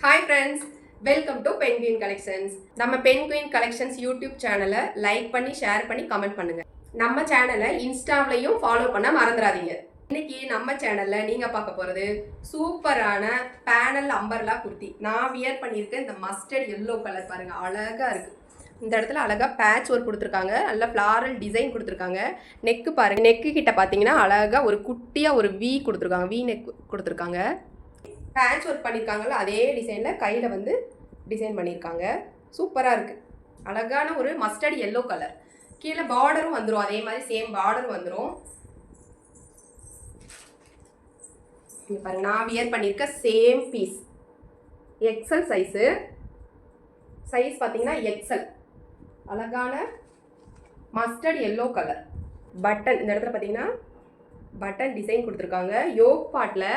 Hi friends, welcome to Penguin Collections. நம்ம Penguin Collections YouTube சேனலை like பண்ணி share பண்ணி கமெண்ட் பண்ணுங்க. நம்ம சேனலை இன்ஸ்டாவிலையும் ஃபாலோ பண்ண மறந்துடாதீங்க. இன்னைக்கு நம்ம சேனல்ல நீங்க பார்க்க போறது சூப்பரான பேனல் அம்பர்லா குர்த்தி. நான் வியர் பண்ணியிருக்கேன் இந்த மஸ்டர்ட் எல்லோ கலர் பாருங்க, அழகா இருக்கு. இந்த இடத்துல அழகா பேட்ச் ஒர்க் கொடுத்துருக்காங்க, நல்ல ஃப்ளாரல் டிசைன் கொடுத்துருக்காங்க. நெக்கு பாருங்க, நெக்கு கிட்ட பார்த்தீங்கன்னா அழகா ஒரு குட்டியா ஒரு வி கொடுத்துருக்காங்க, வி நெக் கொடுத்துருக்காங்க. பேட்ச் ஒர்க் பண்ணியிருக்காங்கல்ல அதே டிசைனில் கையில் வந்து டிசைன் பண்ணியிருக்காங்க. சூப்பராக இருக்குது, அழகான ஒரு மஸ்டர்ட் எல்லோ கலர். கீழே பார்டரும் வந்துடும், அதே மாதிரி சேம் பார்டரும் வந்துடும். பாருங்க, நான் வியர் பண்ணியிருக்க same piece excel size. Size பார்த்தீங்கன்னா எக்ஸல். அழகான மஸ்டர்ட் எல்லோ கலர். பட்டன் இந்த இடத்துல பார்த்தீங்கன்னா பட்டன் டிசைன் கொடுத்துருக்காங்க. யோக் பார்ட்டில்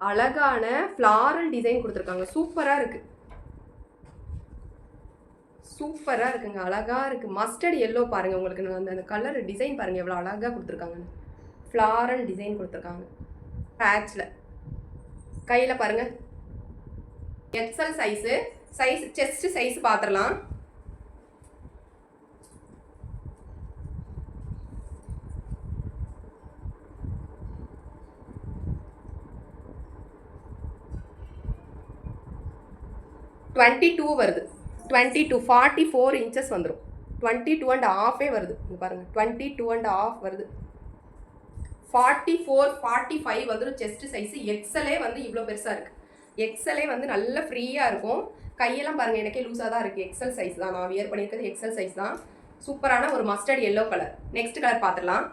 அழகான ஃப்ளாரல் டிசைன் கொடுத்துருக்காங்க. சூப்பராக இருக்குது, சூப்பராக இருக்குங்க, அழகாக இருக்குது. மஸ்டர்ட் எல்லோ பாருங்கள், உங்களுக்கு அந்த கலர் டிசைன் பாருங்கள் எவ்வளோ அழகாக கொடுத்துருக்காங்கன்னு. ஃப்ளாரல் டிசைன் கொடுத்துருக்காங்க பேட்சில். கையில் பாருங்கள் excel size. Size chest size பார்த்துடலாம். (22) வருது. 22 44 இன்ச்சஸ் வந்துடும். 22.5 வருது. பாருங்கள் 22.5 வருது. 44 45 வந்துடும் செஸ்ட் சைஸு. எக்ஸலே வந்து இவ்வளோ பெருசாக இருக்குது. எக்ஸலே வந்து நல்ல ஃப்ரீயாக இருக்கும். கையெல்லாம் பாருங்கள், எனக்கே லூஸாக தான் இருக்குது. எக்ஸல் சைஸ் தான் நான் வியர் பண்ணியிருக்கிறது, எக்ஸல் சைஸ் தான். சூப்பரான ஒரு mustard yellow colour. Next colour பார்த்துடலாம்.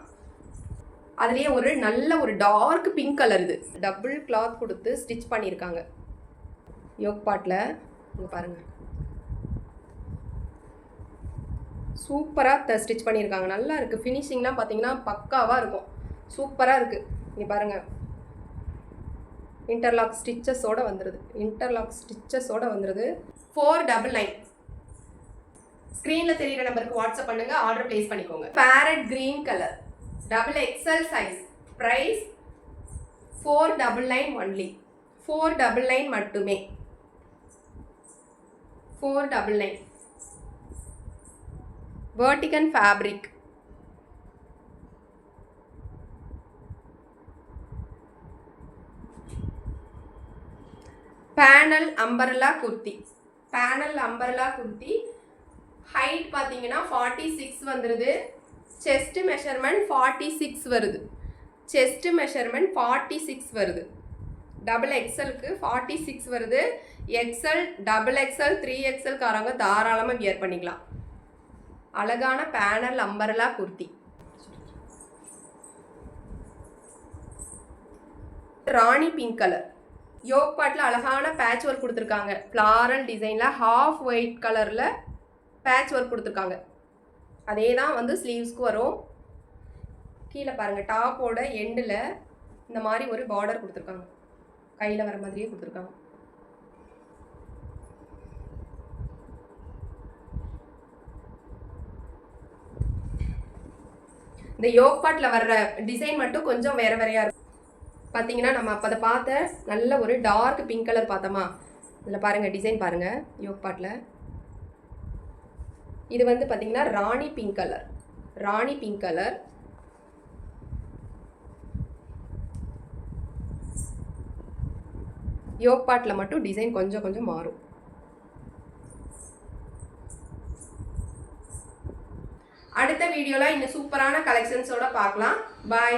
அதுலேயே ஒரு நல்ல ஒரு டார்க் பிங்க் கலர். இது டபுள் கிளாத் கொடுத்து ஸ்டிச் பண்ணியிருக்காங்க யோக் பார்ட்டில். இங்கே பாருங்கள், சூப்பராக ஸ்டிச் பண்ணியிருக்காங்க. நல்லா இருக்குது. ஃபினிஷிங்லாம் பார்த்தீங்கன்னா பக்காவாக இருக்கும். சூப்பராக இருக்குது. இங்கே பாருங்கள், இன்டர்லாக் ஸ்டிச்சஸோடு வந்துடுது. 499. ஸ்க்ரீனில் தெரிகிற நம்பருக்கு வாட்ஸ்அப் பண்ணுங்கள், ஆர்டர் ப்ளேஸ் பண்ணிக்கோங்க. Parrot green colour, XXL size. Price 499 only. 499 மட்டுமே. 499. Vertical fabric. Panel umbrella kurti. Panel umbrella kurti. Height பார்த்தீங்கன்னா 46 வந்துடுது. செஸ்ட் மெஷர்மெண்ட் 46 வருது. செஸ்ட் மெஷர்மெண்ட் 46 வருது. XXLக்கு 46 வருது. XL, XXL, 3XL காரங்க தாராளமாக வியர் பண்ணிக்கலாம். அழகான பேனல் அம்பர்லா குர்த்தி. ராணி பிங்க் கலர். யோக் பார்ட்டில் அழகான பேட்ச் ஒர்க் கொடுத்துருக்காங்க. ஃப்ளாரல் டிசைனில் ஹாஃப் ஒயிட் கலரில் பேட்ச் ஒர்க் கொடுத்துருக்காங்க. அதே தான் வந்து ஸ்லீவ்ஸ்க்கு வரும். கீழே பாருங்கள், டாப்போட எண்டில் இந்த மாதிரி ஒரு பார்டர் கொடுத்துருக்காங்க. கையில் வர மாதிரியே கொடுத்துருக்காங்க. இந்த யோக் பார்ட்டில் வர்ற டிசைன் மட்டும் கொஞ்சம் வேறு வேறையாக இருக்கும். பார்த்தீங்கன்னா நம்ம அப்போ அதை பார்த்த நல்ல ஒரு டார்க் பிங்க் கலர் பார்த்தோமா, இதில் பாருங்கள் டிசைன் பாருங்கள் யோக் பார்ட்டில். இது வந்து பார்த்தீங்கன்னா ராணி பிங்க் கலர். ராணி பிங்க் கலர். யோக் பார்ட்டில் மட்டும் டிசைன் கொஞ்சம் கொஞ்சம் மாறும். அடுத்த வீடியோவில் இன்னும் சூப்பரான கலெக்ஷன்ஸோட பார்க்கலாம். பாய்.